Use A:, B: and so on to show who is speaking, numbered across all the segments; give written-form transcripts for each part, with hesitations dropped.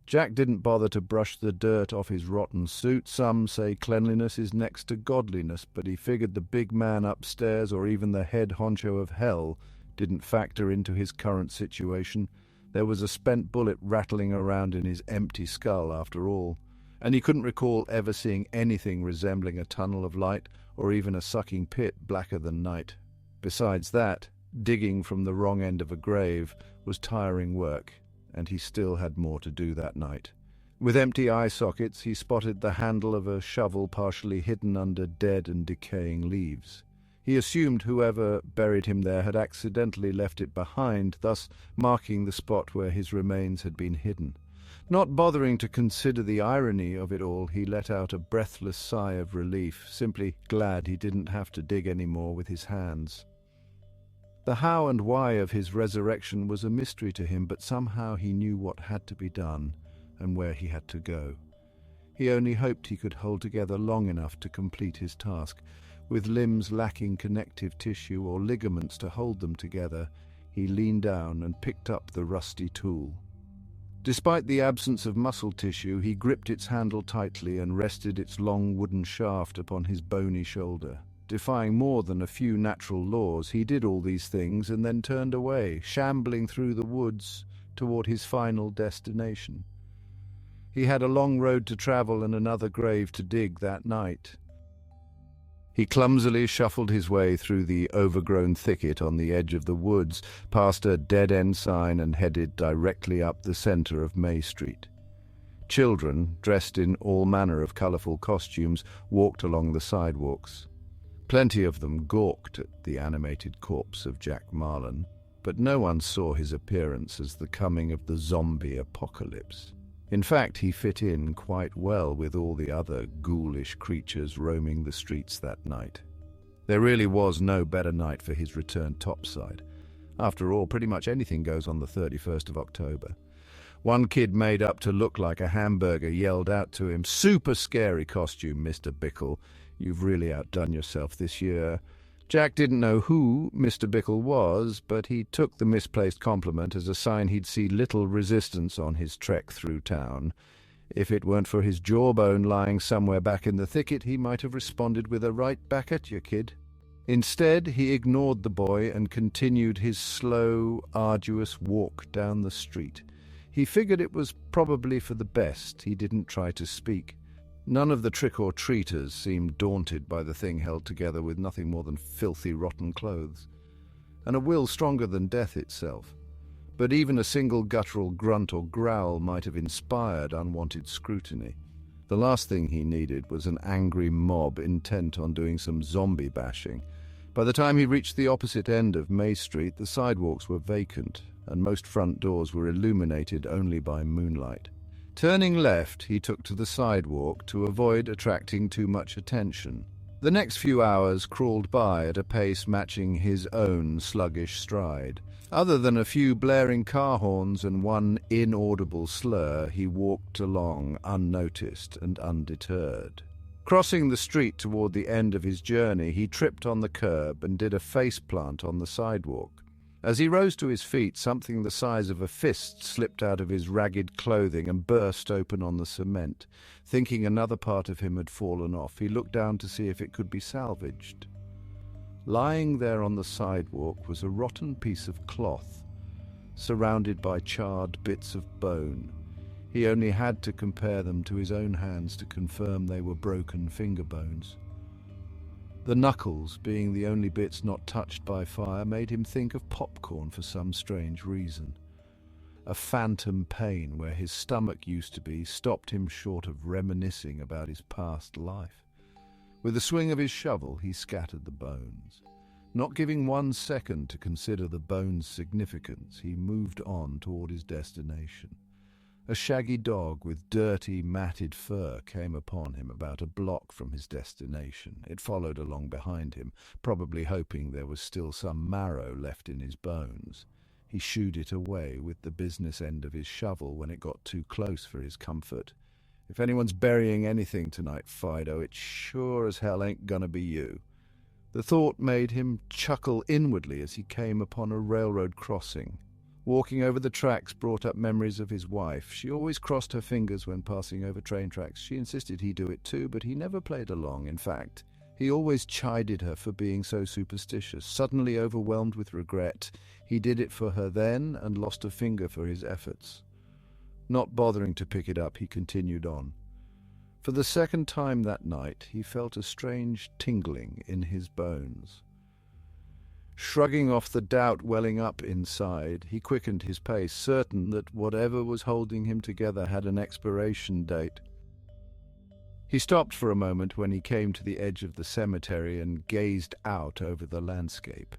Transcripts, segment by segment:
A: Jack didn't bother to brush the dirt off his rotten suit. Some say cleanliness is next to godliness, but he figured the big man upstairs or even the head honcho of hell didn't factor into his current situation. There was a spent bullet rattling around in his empty skull after all, and he couldn't recall ever seeing anything resembling a tunnel of light or even a sucking pit blacker than night. Besides that, digging from the wrong end of a grave was tiring work, and he still had more to do that night. With empty eye sockets, he spotted the handle of a shovel partially hidden under dead and decaying leaves. He assumed whoever buried him there had accidentally left it behind, thus marking the spot where his remains had been hidden. Not bothering to consider the irony of it all, he let out a breathless sigh of relief, simply glad he didn't have to dig any more with his hands. The how and why of his resurrection was a mystery to him, but somehow he knew what had to be done and where he had to go. He only hoped he could hold together long enough to complete his task. With limbs lacking connective tissue or ligaments to hold them together, he leaned down and picked up the rusty tool. Despite the absence of muscle tissue, he gripped its handle tightly and rested its long wooden shaft upon his bony shoulder. Defying more than a few natural laws, he did all these things and then turned away, shambling through the woods toward his final destination. He had a long road to travel and another grave to dig that night. He clumsily shuffled his way through the overgrown thicket on the edge of the woods, past a dead-end sign, and headed directly up the center of May Street. Children, dressed in all manner of colorful costumes, walked along the sidewalks. Plenty of them gawked at the animated corpse of Jack Marlon, but no one saw his appearance as the coming of the zombie apocalypse. In fact, he fit in quite well with all the other ghoulish creatures roaming the streets that night. There really was no better night for his return topside. After all, pretty much anything goes on the 31st of October. One kid made up to look like a hamburger yelled out to him, "Super scary costume, Mr. Bickle. You've really outdone yourself this year." Jack didn't know who Mr. Bickle was, but he took the misplaced compliment as a sign he'd see little resistance on his trek through town. If it weren't for his jawbone lying somewhere back in the thicket, he might have responded with a "right back at you, kid." Instead, he ignored the boy and continued his slow, arduous walk down the street. He figured it was probably for the best he didn't try to speak. None of the trick-or-treaters seemed daunted by the thing held together with nothing more than filthy, rotten clothes, and a will stronger than death itself. But even a single guttural grunt or growl might have inspired unwanted scrutiny. The last thing he needed was an angry mob intent on doing some zombie bashing. By the time he reached the opposite end of May Street, the sidewalks were vacant, and most front doors were illuminated only by moonlight. Turning left, he took to the sidewalk to avoid attracting too much attention. The next few hours crawled by at a pace matching his own sluggish stride. Other than a few blaring car horns and one inaudible slur, he walked along unnoticed and undeterred. Crossing the street toward the end of his journey, he tripped on the curb and did a faceplant on the sidewalk. As he rose to his feet, something the size of a fist slipped out of his ragged clothing and burst open on the cement. Thinking another part of him had fallen off, he looked down to see if it could be salvaged. Lying there on the sidewalk was a rotten piece of cloth, surrounded by charred bits of bone. He only had to compare them to his own hands to confirm they were broken finger bones. The knuckles, being the only bits not touched by fire, made him think of popcorn for some strange reason. A phantom pain where his stomach used to be stopped him short of reminiscing about his past life. With a swing of his shovel, he scattered the bones. Not giving 1 second to consider the bones' significance, he moved on toward his destination. A shaggy dog with dirty, matted fur came upon him about a block from his destination. It followed along behind him, probably hoping there was still some marrow left in his bones. He shooed it away with the business end of his shovel when it got too close for his comfort. "If anyone's burying anything tonight, Fido, it sure as hell ain't gonna be you." The thought made him chuckle inwardly as he came upon a railroad crossing. Walking over the tracks brought up memories of his wife. She always crossed her fingers when passing over train tracks. She insisted he do it too, but he never played along. In fact, he always chided her for being so superstitious. Suddenly overwhelmed with regret, he did it for her then and lost a finger for his efforts. Not bothering to pick it up, he continued on. For the second time that night, he felt a strange tingling in his bones. Shrugging off the doubt welling up inside, he quickened his pace, certain that whatever was holding him together had an expiration date. He stopped for a moment when he came to the edge of the cemetery and gazed out over the landscape.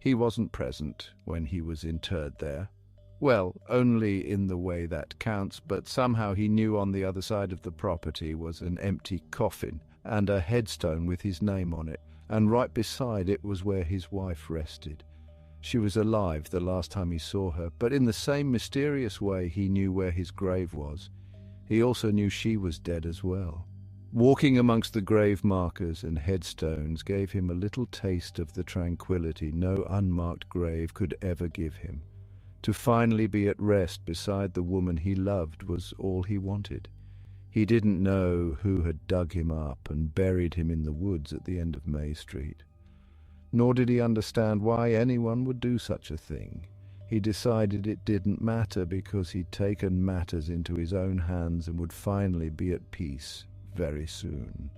A: He wasn't present when he was interred there. Well, only in the way that counts, but somehow he knew on the other side of the property was an empty coffin and a headstone with his name on it, and right beside it was where his wife rested. She was alive the last time he saw her, but in the same mysterious way he knew where his grave was. He also knew she was dead as well. Walking amongst the grave markers and headstones gave him a little taste of the tranquility no unmarked grave could ever give him. To finally be at rest beside the woman he loved was all he wanted. He didn't know who had dug him up and buried him in the woods at the end of May Street. Nor did he understand why anyone would do such a thing. He decided it didn't matter because he'd taken matters into his own hands and would finally be at peace very soon.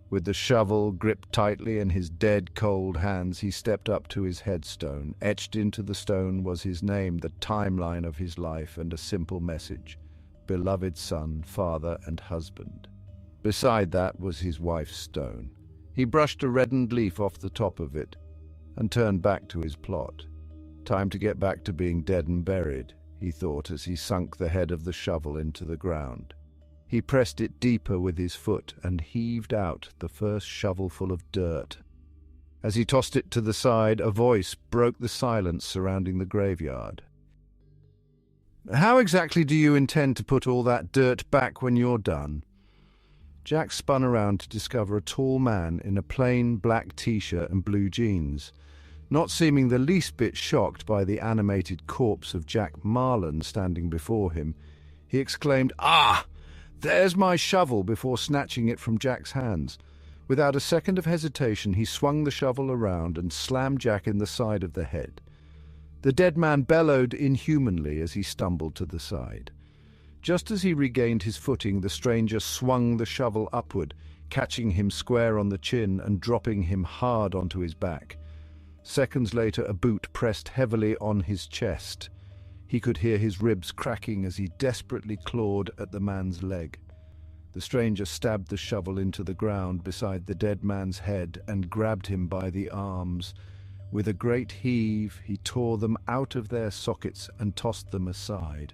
A: With the shovel gripped tightly in his dead, cold hands, he stepped up to his headstone. Etched into the stone was his name, the timeline of his life, and a simple message: beloved son, father, and husband. Beside that was his wife's stone. He brushed a reddened leaf off the top of it and turned back to his plot. Time to get back to being dead and buried, he thought as he sunk the head of the shovel into the ground. He pressed it deeper with his foot and heaved out the first shovelful of dirt. As he tossed it to the side, a voice broke the silence surrounding the graveyard. "How exactly do you intend to put all that dirt back when you're done?" Jack spun around to discover a tall man in a plain black t-shirt and blue jeans. Not seeming the least bit shocked by the animated corpse of Jack Marlon standing before him, he exclaimed, "Ah! There's my shovel," before snatching it from Jack's hands. Without a second of hesitation, he swung the shovel around and slammed Jack in the side of the head. The dead man bellowed inhumanly as he stumbled to the side. Just as he regained his footing, the stranger swung the shovel upward, catching him square on the chin and dropping him hard onto his back. Seconds later, a boot pressed heavily on his chest. He could hear his ribs cracking as he desperately clawed at the man's leg. The stranger stabbed the shovel into the ground beside the dead man's head and grabbed him by the arms. With a great heave, he tore them out of their sockets and tossed them aside.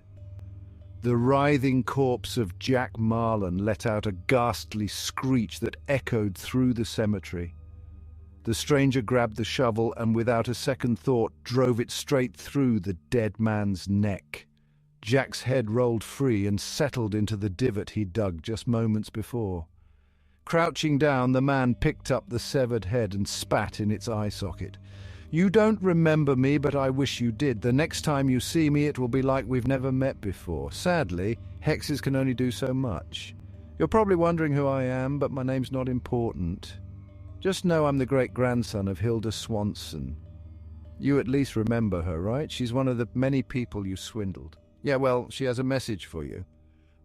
A: The writhing corpse of Jack Marlon let out a ghastly screech that echoed through the cemetery. The stranger grabbed the shovel and without a second thought drove it straight through the dead man's neck. Jack's head rolled free and settled into the divot he dug just moments before. Crouching down, the man picked up the severed head and spat in its eye socket. "You don't remember me, but I wish you did. The next time you see me, it will be like we've never met before. Sadly, hexes can only do so much. You're probably wondering who I am, but my name's not important. Just know I'm the great-grandson of Hilda Swanson. You at least remember her, right? She's one of the many people you swindled. Yeah, well, she has a message for you."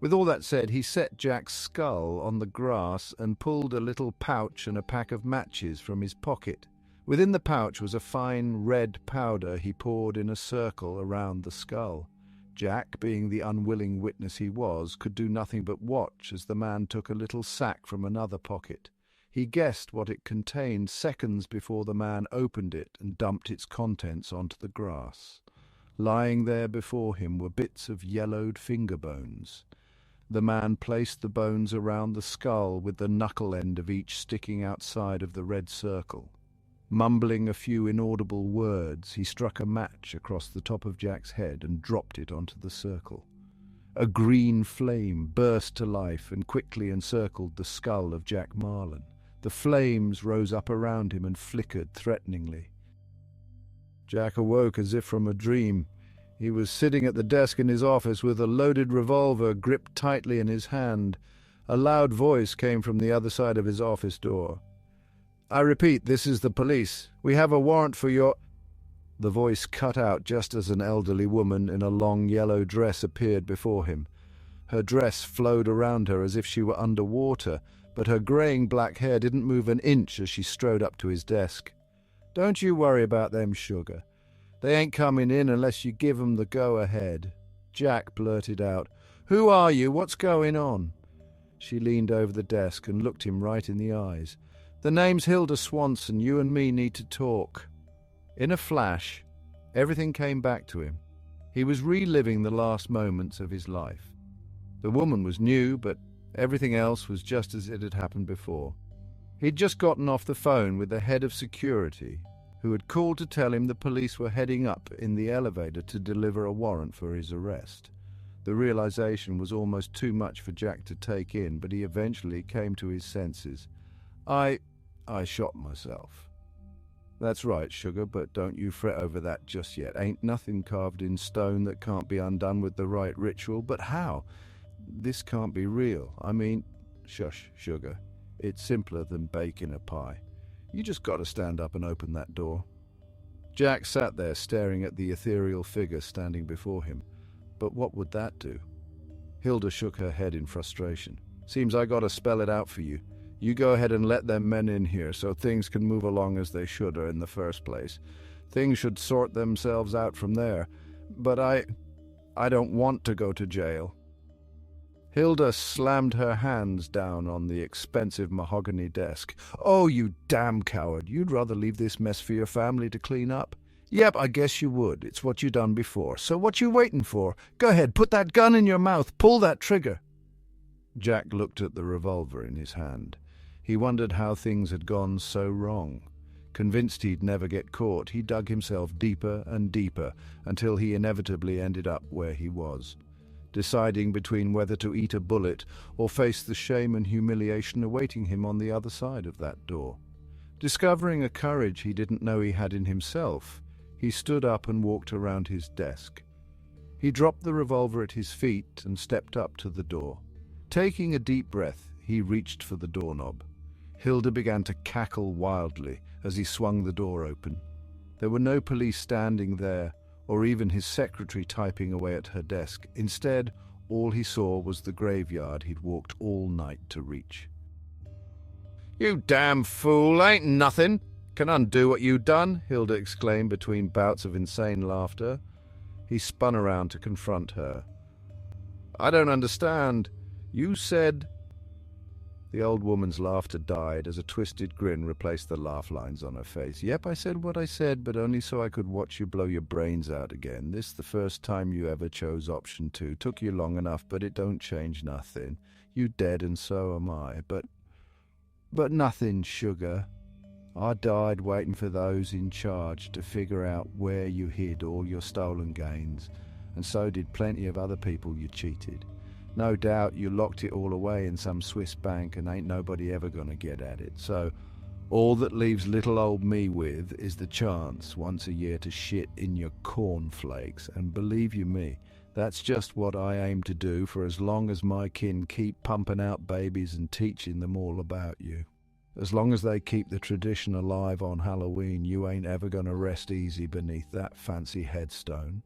A: With all that said, he set Jack's skull on the grass and pulled a little pouch and a pack of matches from his pocket. Within the pouch was a fine red powder he poured in a circle around the skull. Jack, being the unwilling witness he was, could do nothing but watch as the man took a little sack from another pocket. He guessed what it contained seconds before the man opened it and dumped its contents onto the grass. Lying there before him were bits of yellowed finger bones. The man placed the bones around the skull with the knuckle end of each sticking outside of the red circle. Mumbling a few inaudible words, he struck a match across the top of Jack's head and dropped it onto the circle. A green flame burst to life and quickly encircled the skull of Jack Marlon. The flames rose up around him and flickered threateningly. Jack awoke as if from a dream. He was sitting at the desk in his office with a loaded revolver gripped tightly in his hand. A loud voice came from the other side of his office door. "I repeat, this is the police. We have a warrant for your—" The voice cut out just as an elderly woman in a long yellow dress appeared before him. Her dress flowed around her as if she were under water, but her greying black hair didn't move an inch as she strode up to his desk. "Don't you worry about them, sugar. They ain't coming in unless you give 'em the go-ahead." Jack blurted out, "Who are you? What's going on?" She leaned over the desk and looked him right in the eyes. "The name's Hilda Swanson. You and me need to talk." In a flash, everything came back to him. He was reliving the last moments of his life. The woman was new, but everything else was just as it had happened before. He'd just gotten off the phone with the head of security, who had called to tell him the police were heading up in the elevator to deliver a warrant for his arrest. The realization was almost too much for Jack to take in, but he eventually came to his senses. I shot myself." "That's right, sugar, but don't you fret over that just yet. Ain't nothing carved in stone that can't be undone with the right ritual. But how? This can't be real. I mean—" "Shush, sugar. It's simpler than baking a pie. You just got to stand up and open that door." Jack sat there staring at the ethereal figure standing before him. But what would that do? Hilda shook her head in frustration. "Seems I got to spell it out for you. You go ahead and let them men in here so things can move along as they should in the first place. Things should sort themselves out from there. But I don't want to go to jail." Hilda slammed her hands down on the expensive mahogany desk. "Oh, you damn coward. You'd rather leave this mess for your family to clean up? Yep, I guess you would. It's what you done before. So what you waiting for? Go ahead, put that gun in your mouth. Pull that trigger." Jack looked at the revolver in his hand. He wondered how things had gone so wrong. Convinced he'd never get caught, he dug himself deeper and deeper until he inevitably ended up where he was, deciding between whether to eat a bullet or face the shame and humiliation awaiting him on the other side of that door. Discovering a courage he didn't know he had in himself, he stood up and walked around his desk. He dropped the revolver at his feet and stepped up to the door. Taking a deep breath, he reached for the doorknob. Hilda began to cackle wildly as he swung the door open. There were no police standing there, or even his secretary typing away at her desk. Instead, all he saw was the graveyard he'd walked all night to reach. "You damn fool, ain't nothing can undo what you done," Hilda exclaimed between bouts of insane laughter. He spun around to confront her. "I don't understand. You said—" The old woman's laughter died as a twisted grin replaced the laugh lines on her face. "Yep, I said what I said, but only so I could watch you blow your brains out again. This the first time you ever chose option 2. Took you long enough, but it don't change nothing. You dead and so am I. But nothing, sugar. I died waiting for those in charge to figure out where you hid all your stolen gains, and so did plenty of other people you cheated. No doubt you locked it all away in some Swiss bank and ain't nobody ever gonna get at it. So all that leaves little old me with is the chance once a year to shit in your cornflakes. And believe you me, that's just what I aim to do for as long as my kin keep pumping out babies and teaching them all about you. As long as they keep the tradition alive on Halloween, you ain't ever gonna rest easy beneath that fancy headstone."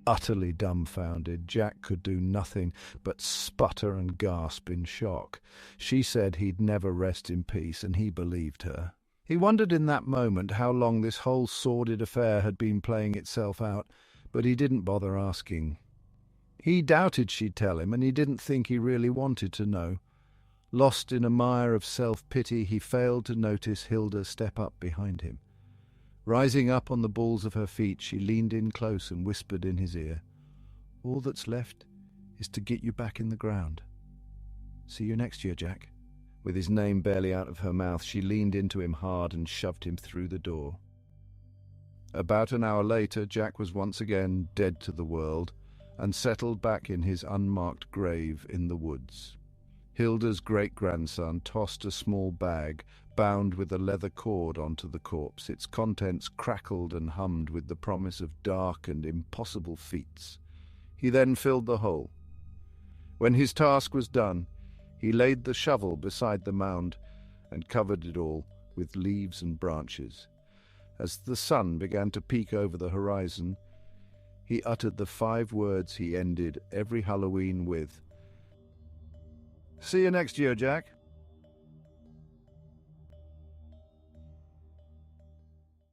A: Utterly dumbfounded, Jack could do nothing but sputter and gasp in shock. She said he'd never rest in peace, and he believed her. He wondered in that moment how long this whole sordid affair had been playing itself out, but he didn't bother asking. He doubted she'd tell him, and he didn't think he really wanted to know. Lost in a mire of self-pity, he failed to notice Hilda step up behind him. Rising up on the balls of her feet, she leaned in close and whispered in his ear, "All that's left is to get you back in the ground. See you next year, Jack." With his name barely out of her mouth, she leaned into him hard and shoved him through the door. About an hour later, Jack was once again dead to the world and settled back in his unmarked grave in the woods. Hilda's great-grandson tossed a small bag bound with a leather cord onto the corpse. Its contents crackled and hummed with the promise of dark and impossible feats. He then filled the hole. When his task was done, he laid the shovel beside the mound and covered it all with leaves and branches. As the sun began to peek over the horizon, he uttered the 5 words he ended every Halloween with. "See you next year, Jack."